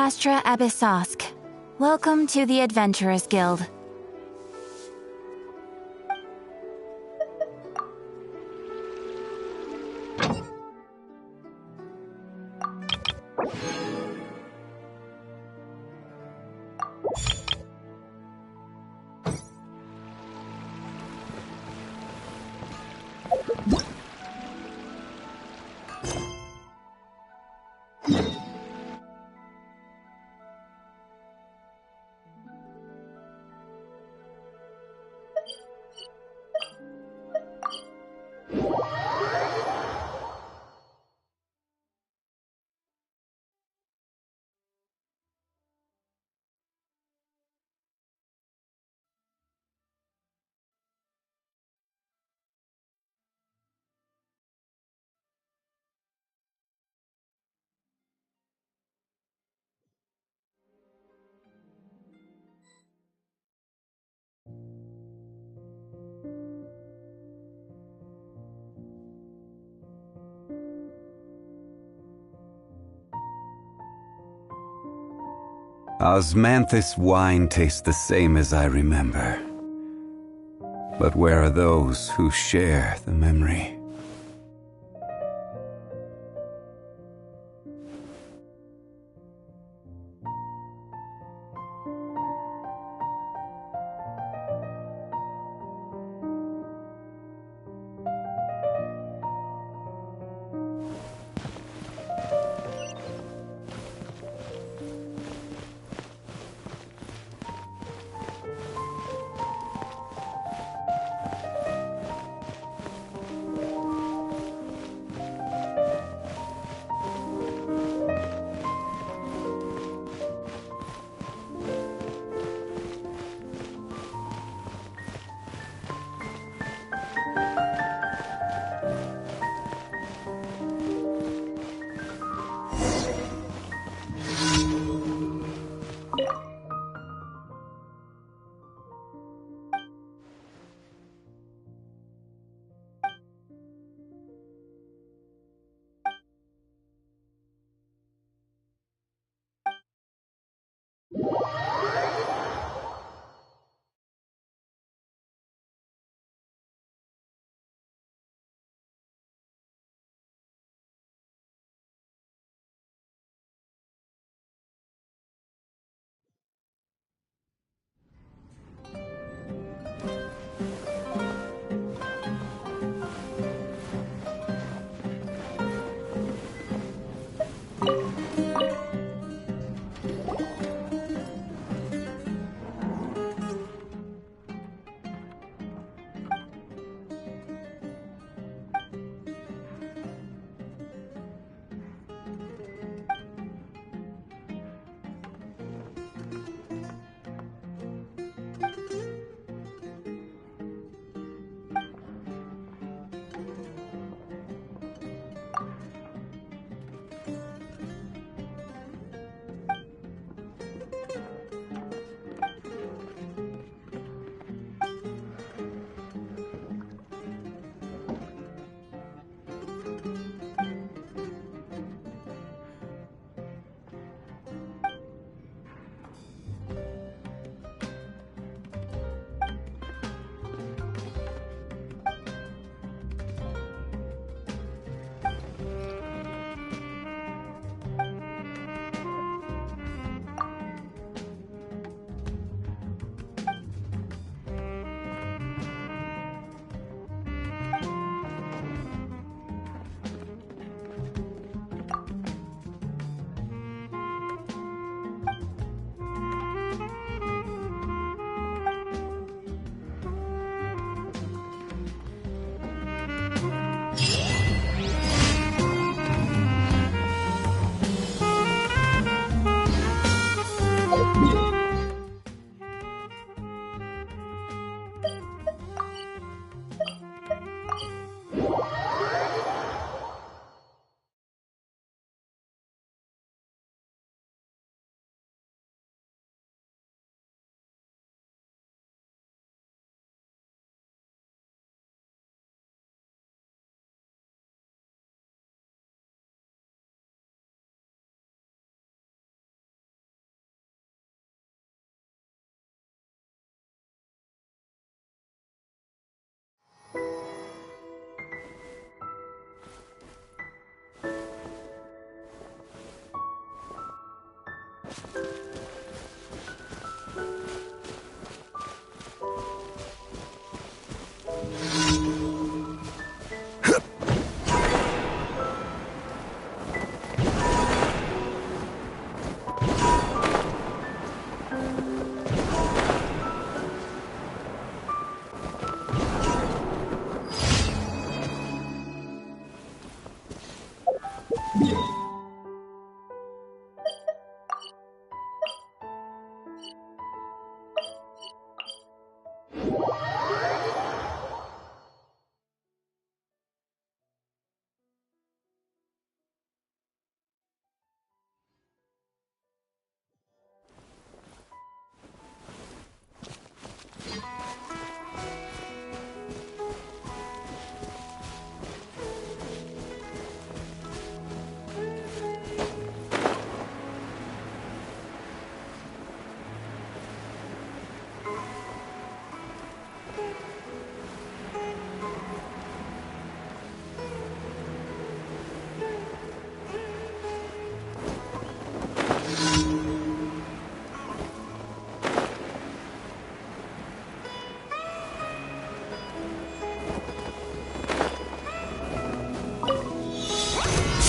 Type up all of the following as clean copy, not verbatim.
Astra Abyssosk. Welcome to the Adventurers Guild. Osmanthus wine tastes the same as I remember. But where are those who share the memory?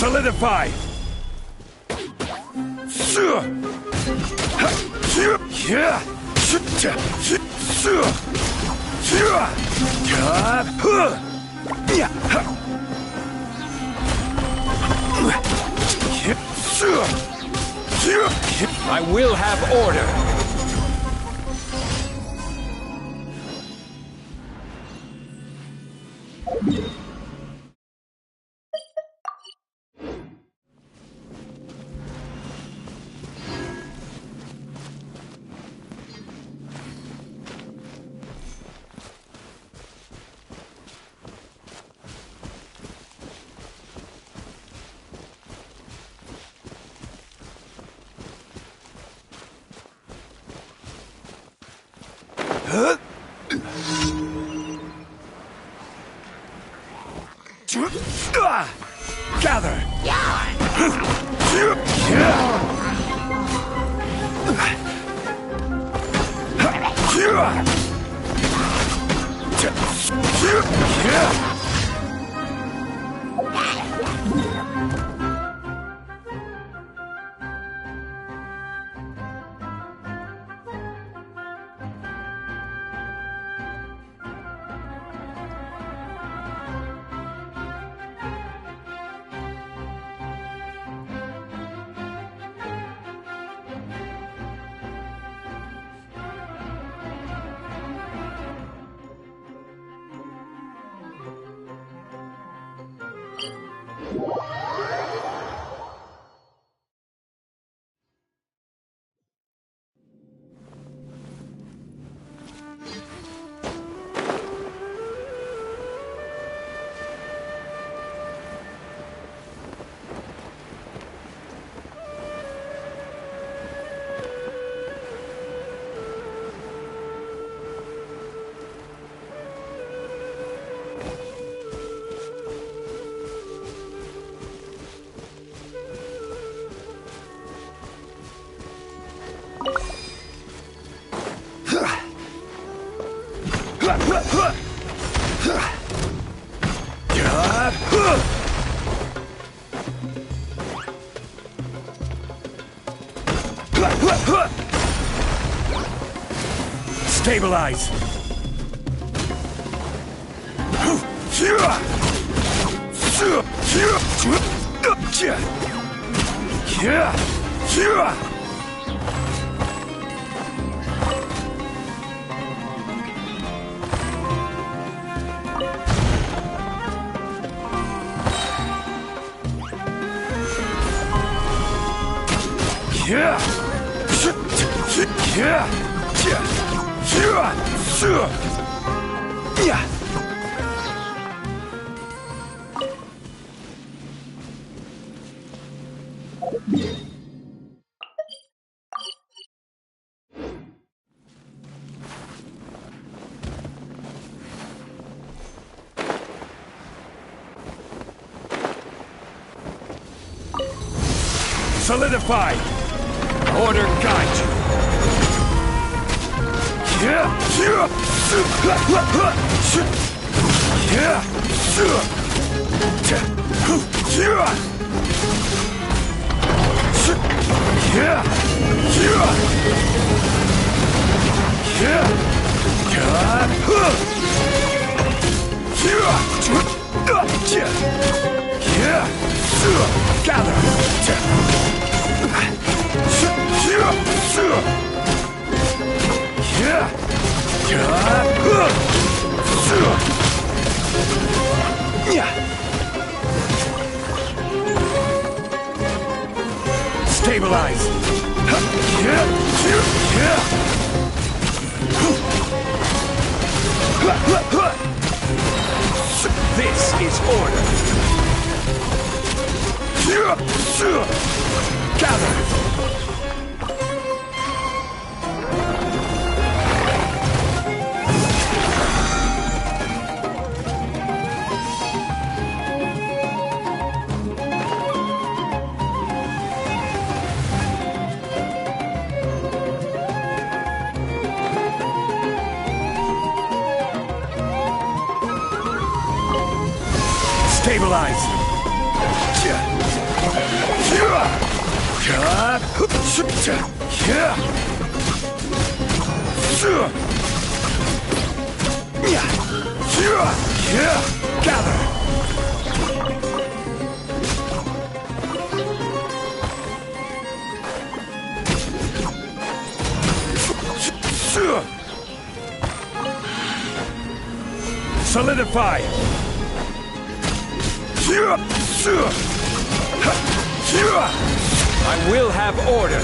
Solidify! I will have order! Gather! Stabilize! Solidify! Order guide you! Gather! Stabilize! Gather! Solidify! I will have order!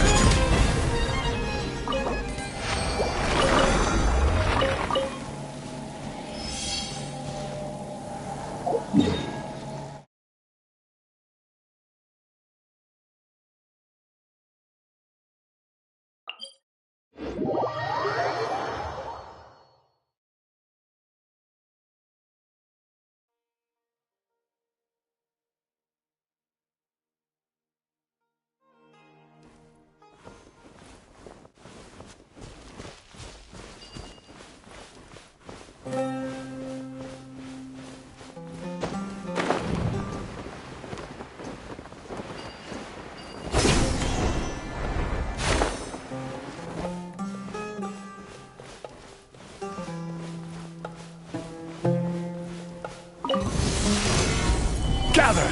Gather!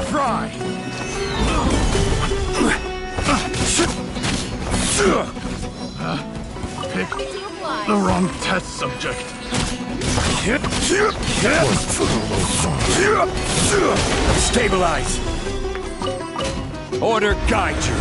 Fry! Picked the wrong test subject. Stabilize! Order guide you!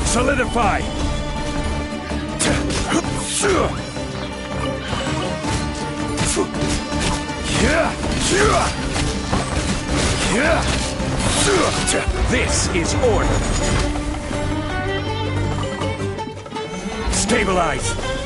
Solidify! This is order! Stabilize!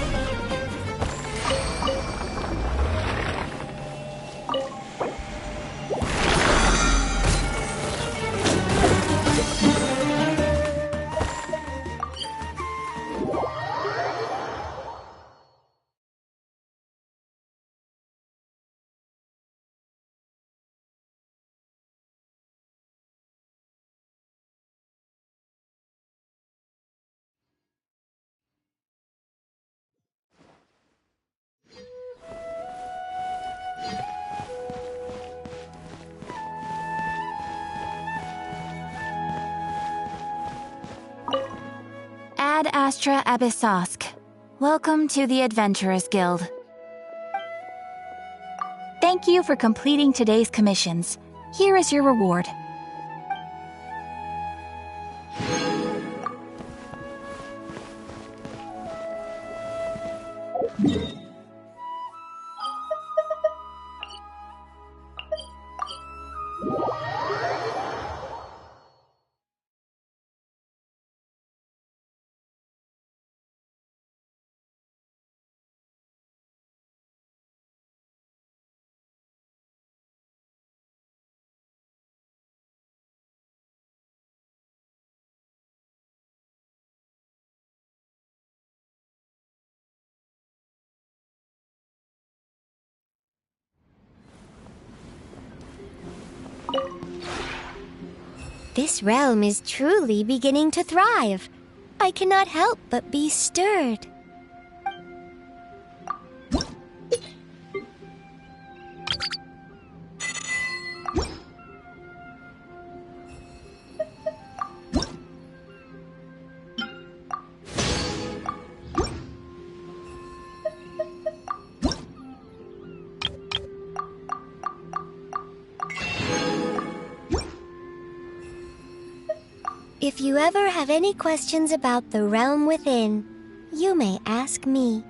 Ad Astra Abyssosk. Welcome to the Adventurers Guild. Thank you for completing today's commissions. Here is your reward. This realm is truly beginning to thrive. I cannot help but be stirred. If you ever have any questions about the realm within, you may ask me.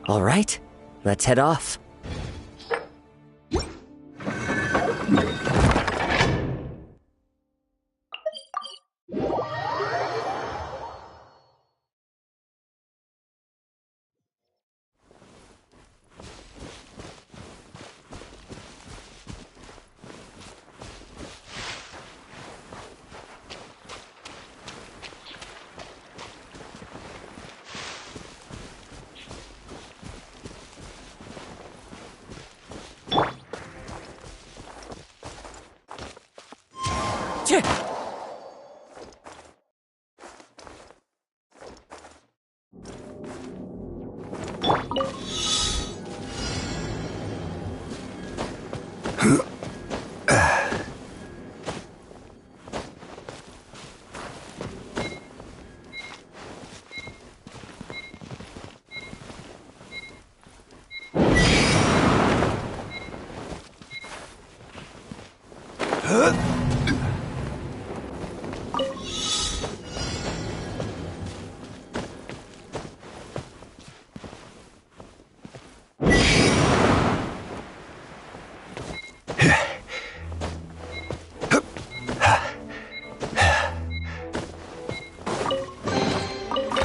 All right, let's head off.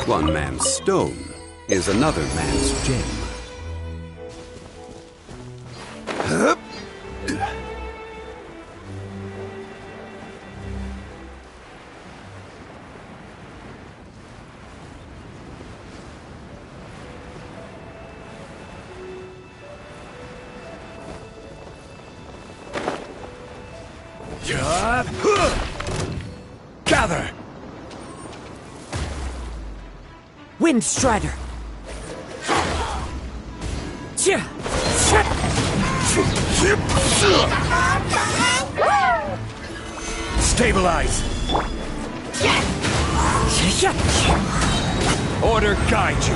One man's stone is another man's gem. Gather! Wind Strider! Stabilize! Order guide you!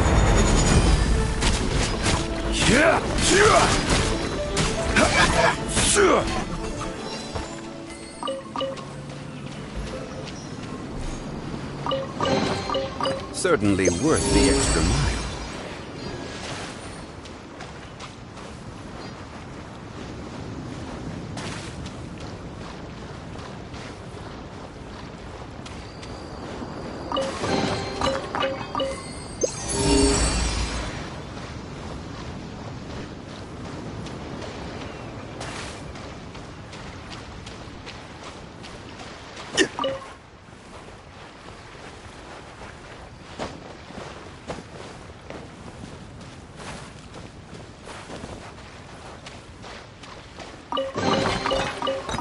Certainly worth the extra mile.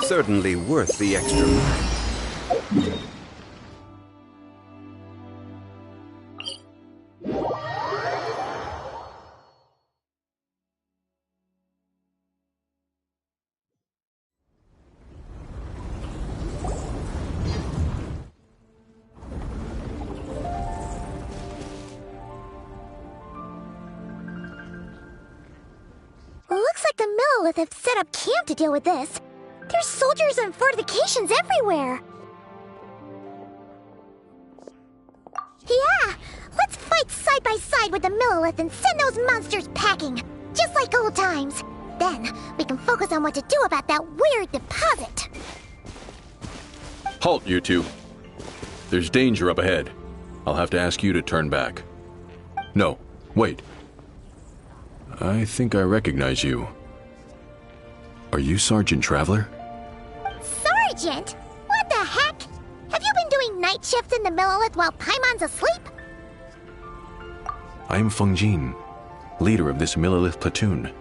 Certainly worth the extra mile. Looks like the Millelith have set up camp to deal with this. There's soldiers and fortifications everywhere. Yeah, let's fight side by side with the Millelith and send those monsters packing, just like old times. Then, we can focus on what to do about that weird deposit. Halt, you two. There's danger up ahead. I'll have to ask you to turn back. No, wait. I think I recognize you. Are you Sergeant Traveler? Sergeant? What the heck? Have you been doing night shifts in the Millelith while Paimon's asleep? I am Feng Jin, leader of this Millelith platoon.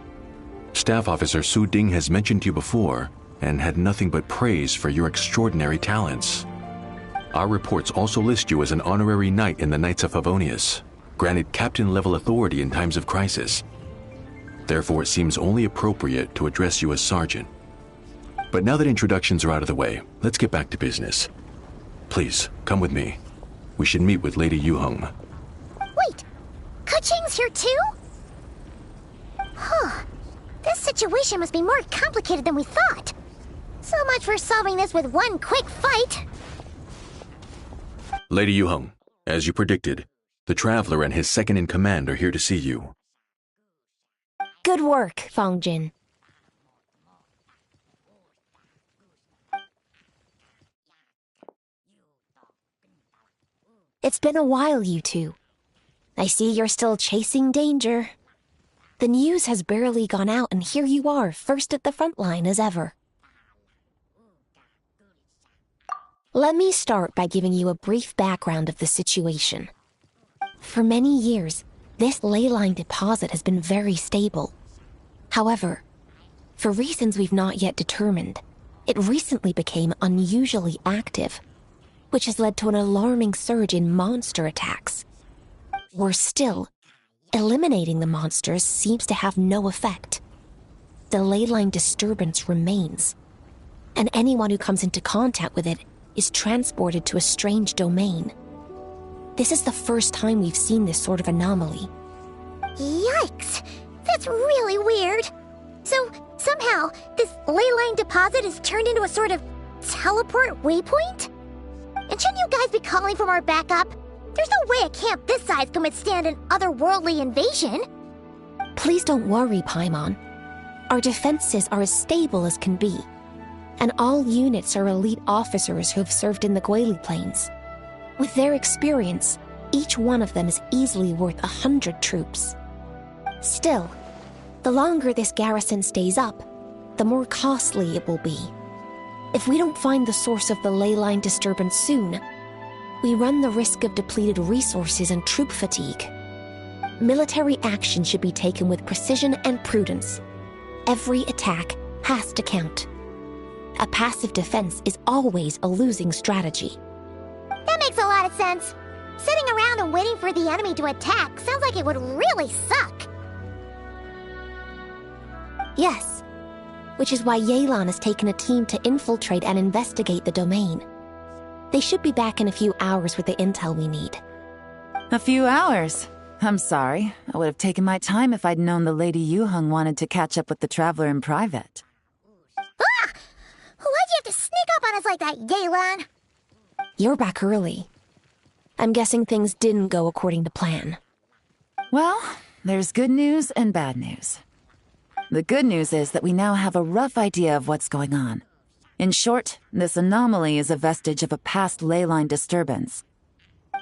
Staff Officer Su Ding has mentioned you before and had nothing but praise for your extraordinary talents. Our reports also list you as an honorary knight in the Knights of Favonius. granted captain-level authority in times of crisis. Therefore, it seems only appropriate to address you as Sergeant. But now that introductions are out of the way, let's get back to business. Please, come with me. We should meet with Lady Yuheng. Wait, Keqing's here too? Huh. This situation must be more complicated than we thought. So much for solving this with one quick fight. Lady Yuheng, as you predicted, the Traveler and his second-in-command are here to see you. Good work, Fangjin. It's been a while, you two. I see you're still chasing danger. The news has barely gone out, and here you are, first at the front line as ever. Let me start by giving you a brief background of the situation. For many years, this ley line deposit has been very stable. However, for reasons we've not yet determined, it recently became unusually active, which has led to an alarming surge in monster attacks. Worse still, eliminating the monsters seems to have no effect. The ley line disturbance remains, and anyone who comes into contact with it is transported to a strange domain. This is the first time we've seen this sort of anomaly. Yikes! That's really weird. So, somehow, this ley line deposit is turned into a sort of teleport waypoint? And shouldn't you guys be calling for more backup? There's no way a camp this size can withstand an otherworldly invasion. Please don't worry, Paimon. Our defenses are as stable as can be, and all units are elite officers who have served in the Guili Plains. With their experience, each one of them is easily worth 100 troops. Still, the longer this garrison stays up, the more costly it will be. If we don't find the source of the ley line disturbance soon, we run the risk of depleted resources and troop fatigue. Military action should be taken with precision and prudence. Every attack has to count. A passive defense is always a losing strategy. That makes a lot of sense. Sitting around and waiting for the enemy to attack sounds like it would really suck. Yes, which is why Yelan has taken a team to infiltrate and investigate the domain. They should be back in a few hours with the intel we need. A few hours? I'm sorry. I would have taken my time if I'd known the Lady Yuheng wanted to catch up with the Traveler in private. Ah! Why'd you have to sneak up on us like that, Yelan? You're back early. I'm guessing things didn't go according to plan. Well, there's good news and bad news. The good news is that we now have a rough idea of what's going on. In short, this anomaly is a vestige of a past ley line disturbance.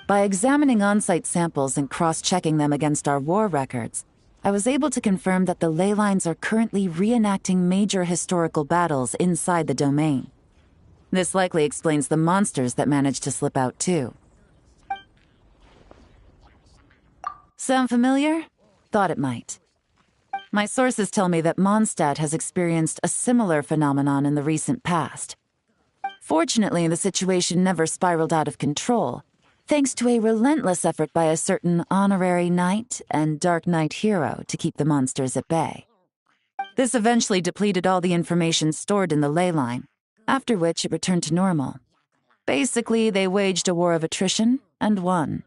By examining on-site samples and cross-checking them against our war records, I was able to confirm that the ley lines are currently reenacting major historical battles inside the domain. This likely explains the monsters that managed to slip out too. Sound familiar? Thought it might. My sources tell me that Mondstadt has experienced a similar phenomenon in the recent past. Fortunately, the situation never spiraled out of control, thanks to a relentless effort by a certain honorary knight and Dark Knight hero to keep the monsters at bay. This eventually depleted all the information stored in the ley line, after which it returned to normal. Basically, they waged a war of attrition and won.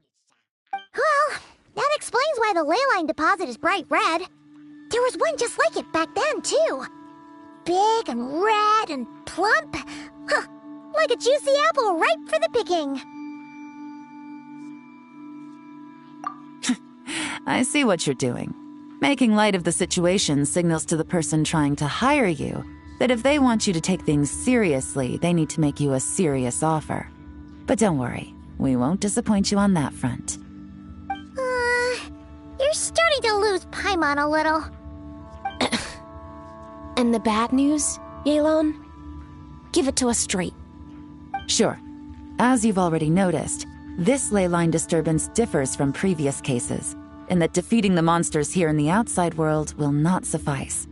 Well, that explains why the ley line deposit is bright red. There was one just like it back then, too. Big and red and plump. Huh, like a juicy apple ripe for the picking. I see what you're doing. Making light of the situation signals to the person trying to hire you that if they want you to take things seriously, they need to make you a serious offer. But don't worry, we won't disappoint you on that front. You're starting to lose Paimon a little. And the bad news, Yelan? Give it to us straight. Sure. As you've already noticed, this ley line disturbance differs from previous cases, in that defeating the monsters here in the outside world will not suffice.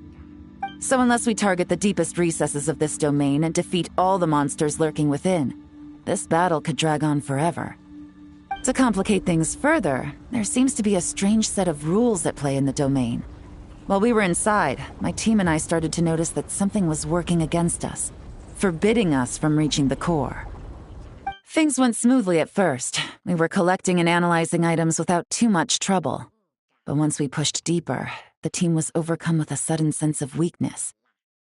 So unless we target the deepest recesses of this domain and defeat all the monsters lurking within, this battle could drag on forever. To complicate things further, there seems to be a strange set of rules at play in the domain. While we were inside, my team and I started to notice that something was working against us, forbidding us from reaching the core. Things went smoothly at first. We were collecting and analyzing items without too much trouble. But once we pushed deeper, the team was overcome with a sudden sense of weakness.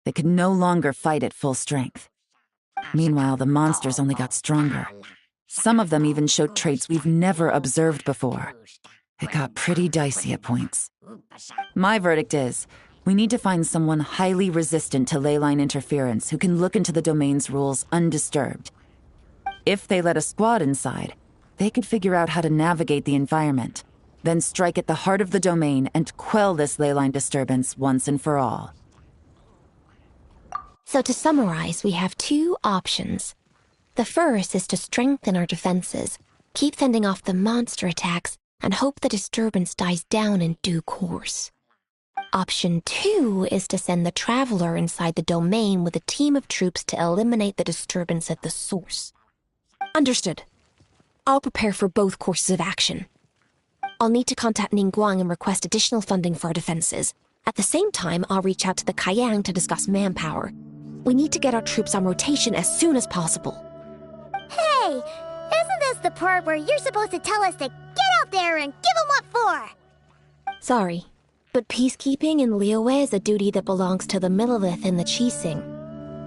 They could no longer fight at full strength. Meanwhile, the monsters only got stronger. Some of them even showed traits we've never observed before. It got pretty dicey at points. My verdict is, we need to find someone highly resistant to leyline interference who can look into the domain's rules undisturbed. If they let a squad inside, they could figure out how to navigate the environment, then strike at the heart of the domain and quell this leyline disturbance once and for all. So to summarize, we have two options. The first is to strengthen our defenses, keep fending off the monster attacks, and hope the disturbance dies down in due course. Option 2 is to send the Traveler inside the domain with a team of troops to eliminate the disturbance at the source. Understood. I'll prepare for both courses of action. I'll need to contact Ningguang and request additional funding for our defenses. At the same time, I'll reach out to the Kayang to discuss manpower. We need to get our troops on rotation as soon as possible. Hey, isn't this the part where you're supposed to tell us to get out there and give them what for? Sorry, but peacekeeping in Liyue is a duty that belongs to the Millelith and the Qixing.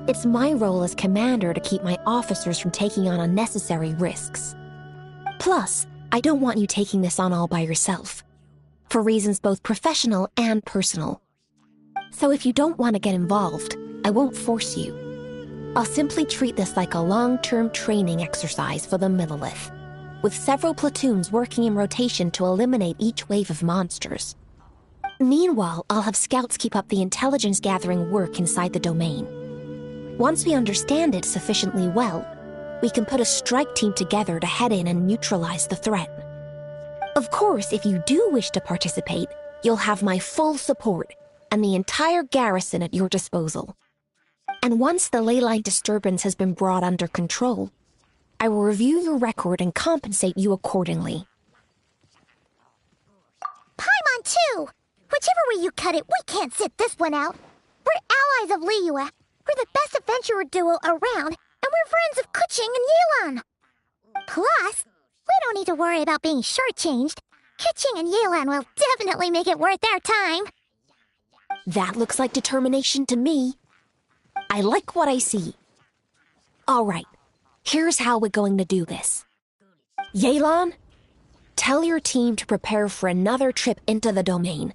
It's my role as commander to keep my officers from taking on unnecessary risks. Plus, I don't want you taking this on all by yourself, for reasons both professional and personal. So if you don't want to get involved, I won't force you. I'll simply treat this like a long-term training exercise for the Millelith, with several platoons working in rotation to eliminate each wave of monsters. Meanwhile, I'll have scouts keep up the intelligence-gathering work inside the domain. Once we understand it sufficiently well, we can put a strike team together to head in and neutralize the threat. Of course, if you do wish to participate, you'll have my full support and the entire garrison at your disposal. And once the leyline disturbance has been brought under control, I will review your record and compensate you accordingly. Paimon too! Whichever way you cut it, we can't sit this one out. We're allies of Liyue. We're the best adventurer duo around, and we're friends of Keqing and Yelan. Plus, we don't need to worry about being shortchanged. Keqing and Yelan will definitely make it worth their time. That looks like determination to me. I like what I see. All right, here's how we're going to do this. Yelan, tell your team to prepare for another trip into the domain,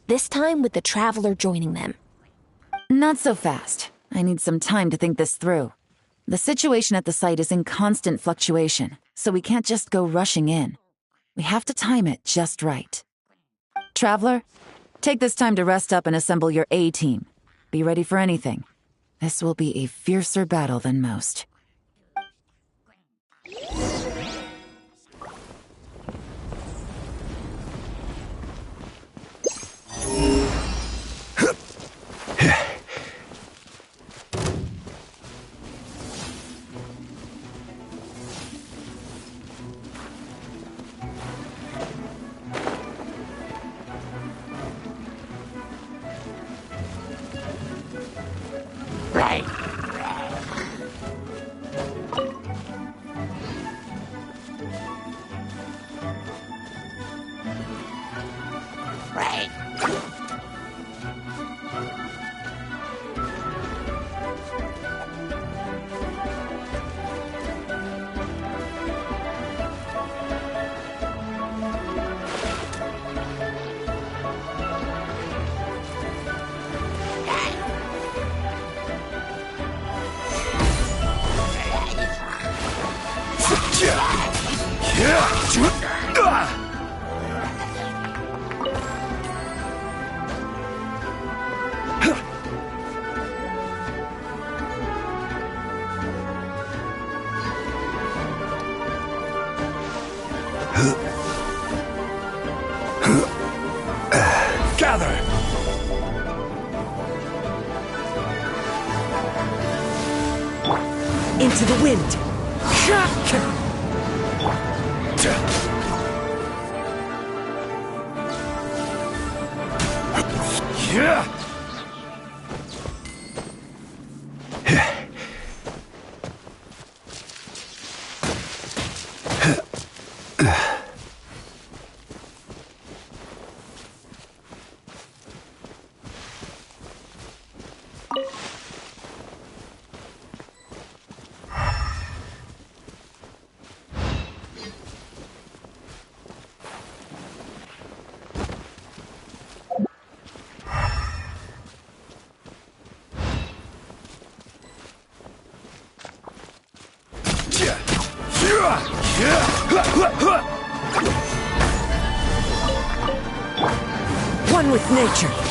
this time with the Traveler joining them. Not so fast. I need some time to think this through. The situation at the site is in constant fluctuation, so we can't just go rushing in. We have to time it just right. Traveler, take this time to rest up and assemble your A-team. Be ready for anything. This will be a fiercer battle than most. Gather! Into the wind! Gather! One with nature.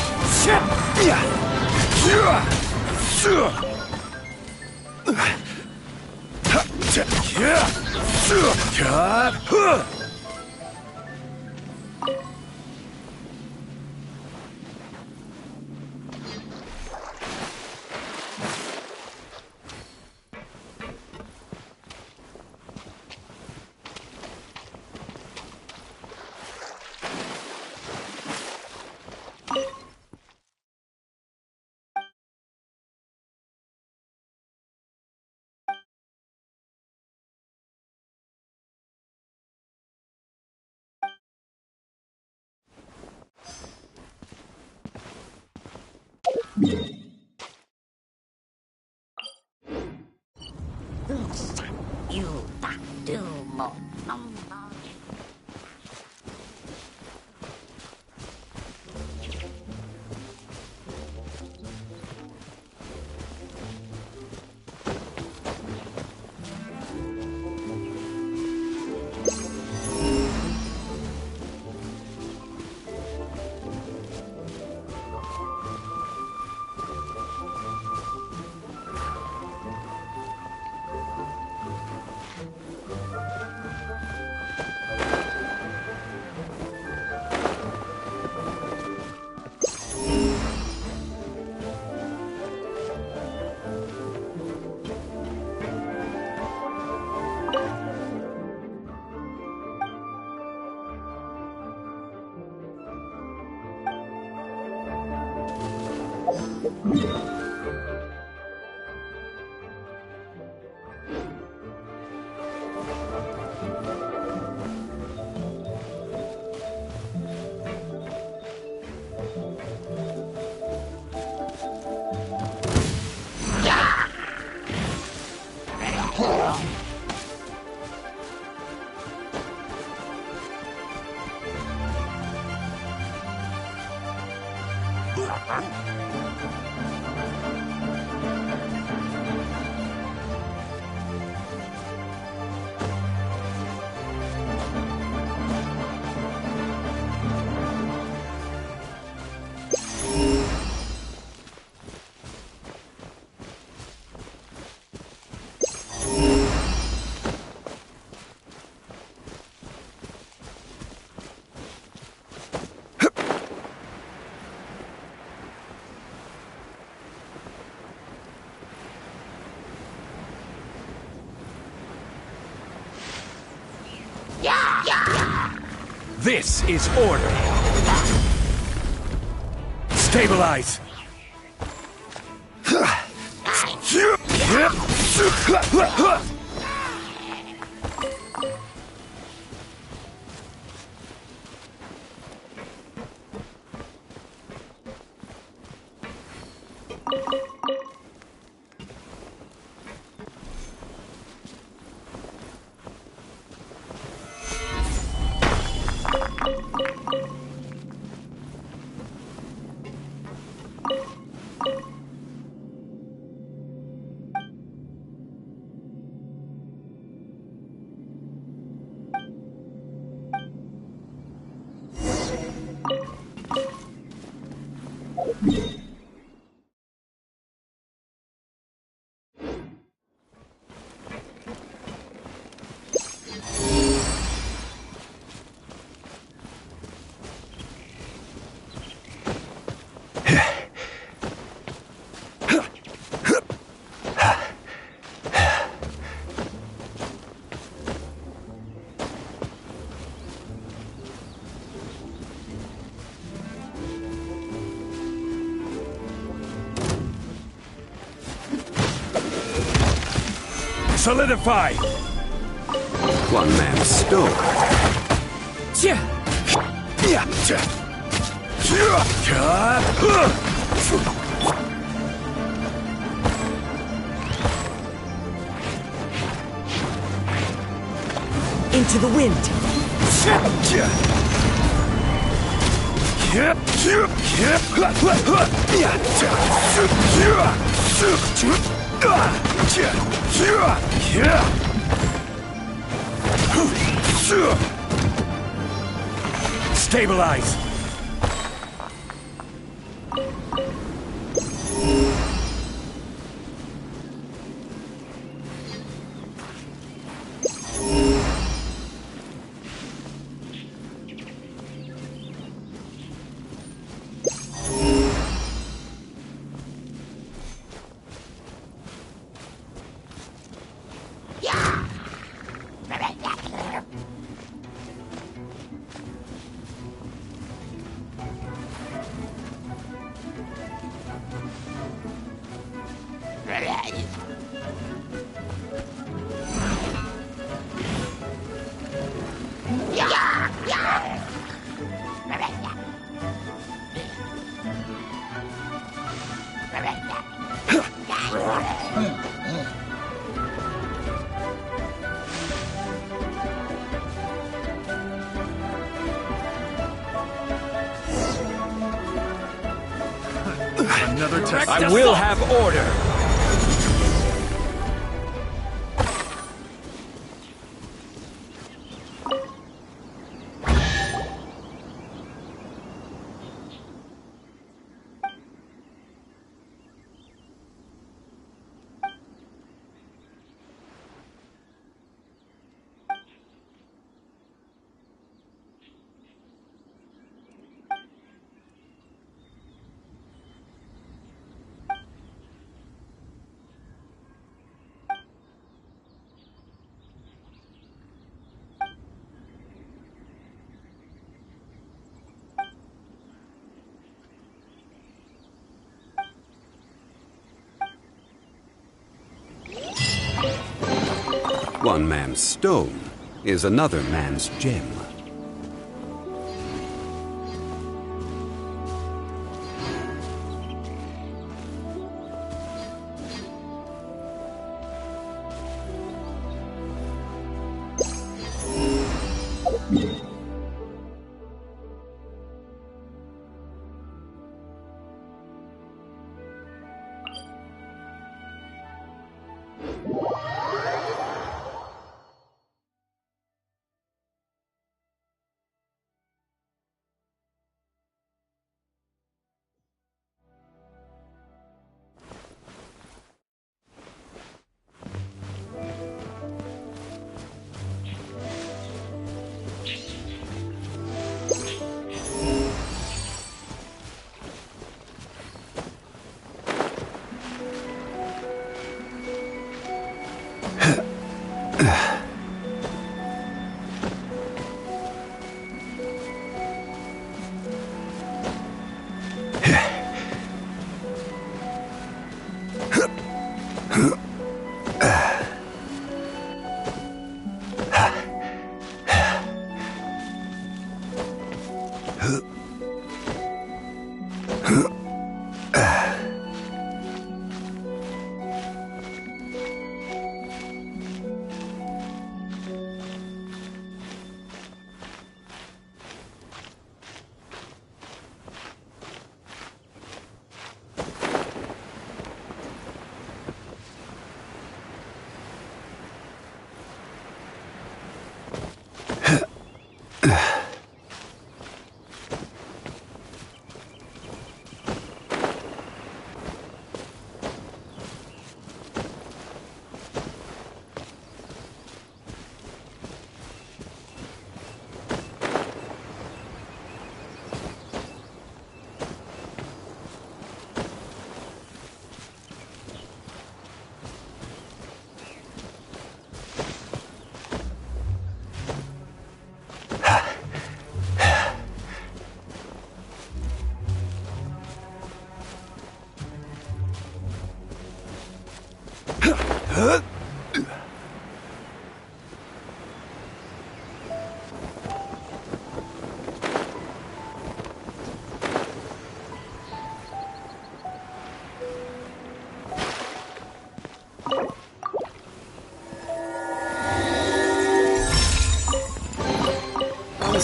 This is order. Stabilize. Solidify! One man's stone Into the wind. Stabilize! Another test. I will have order! One man's stone is another man's gem.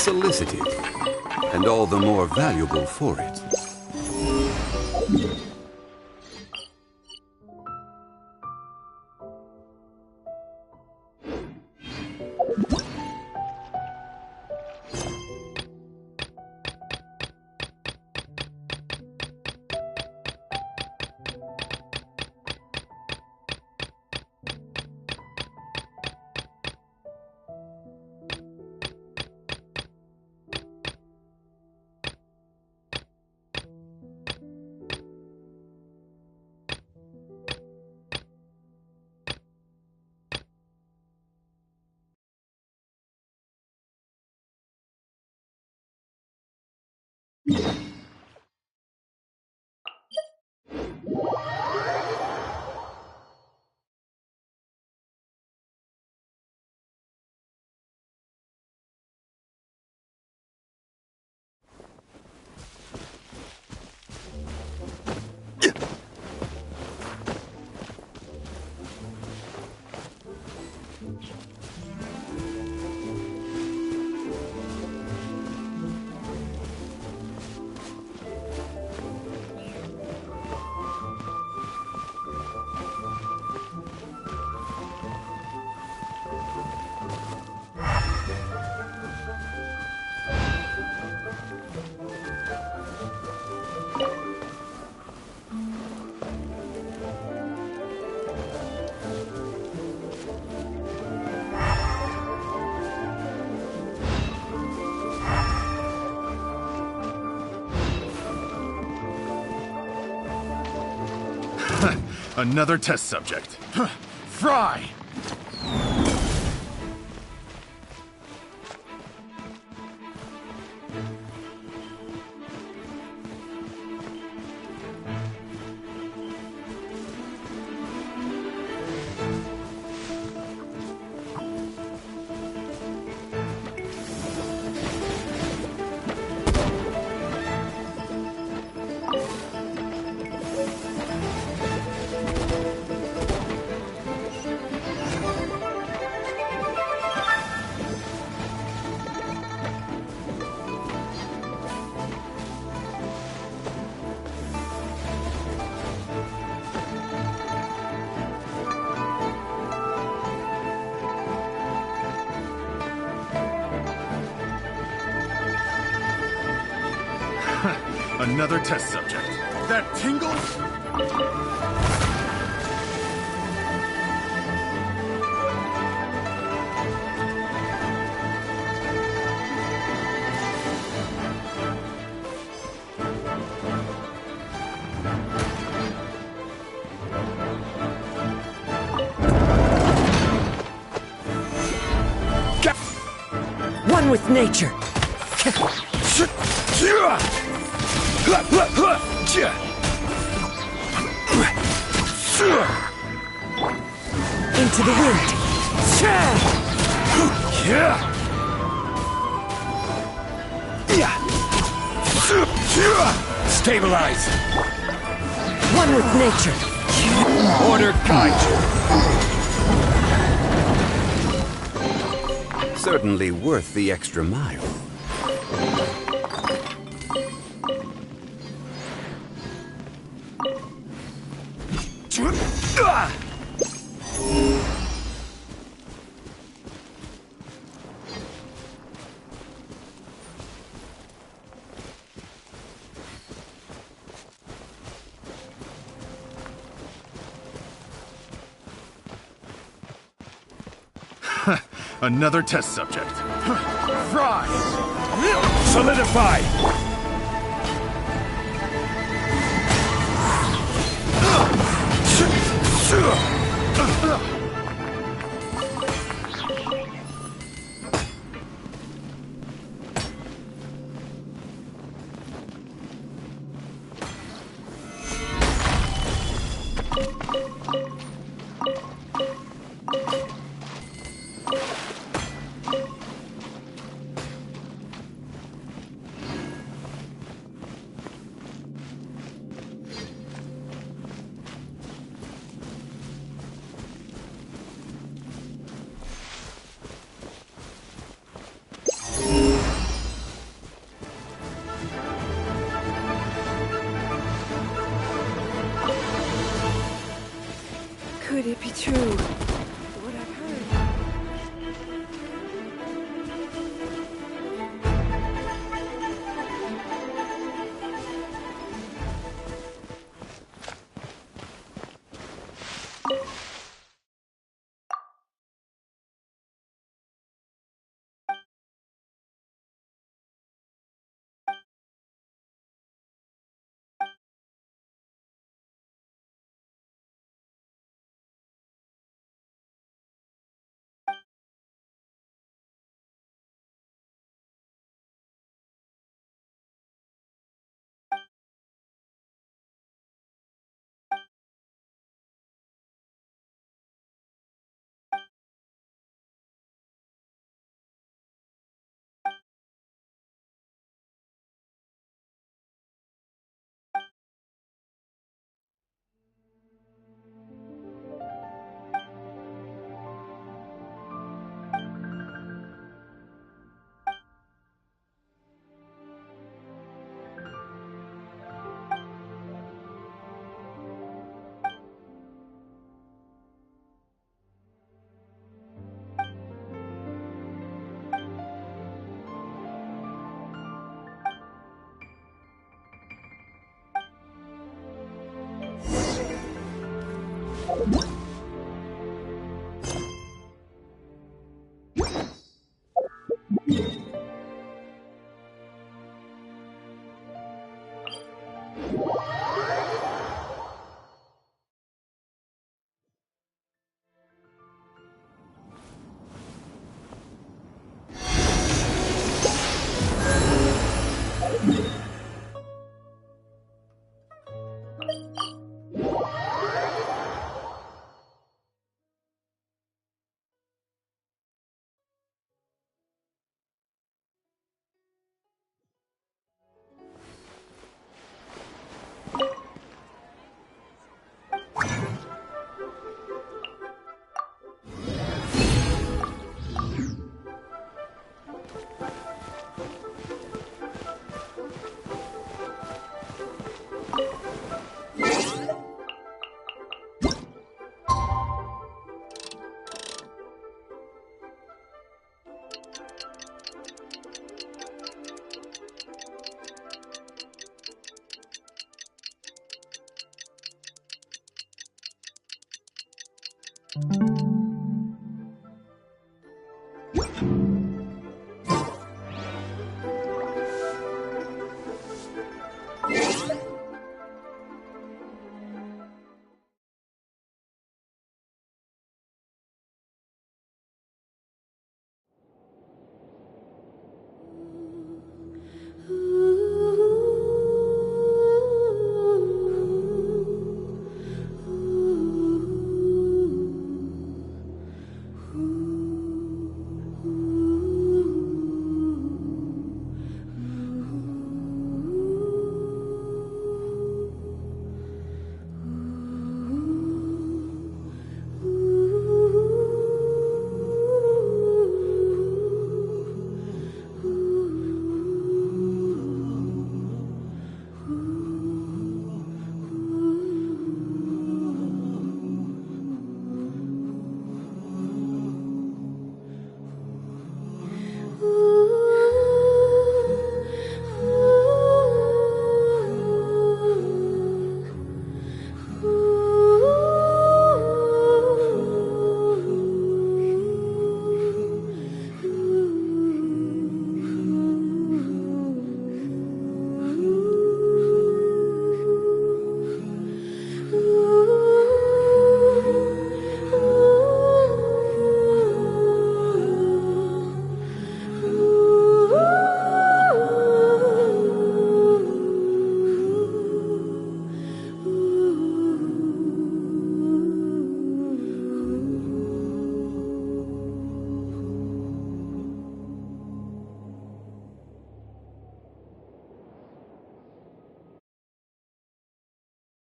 unsolicited, and all the more valuable for it. Another test subject. Fry! Another test subject. That tingles? One with nature. Into the wind. Stabilize! One with nature. Order guide you! Certainly worth the extra mile. Another test subject. Fry! Solidify! true. What I've heard.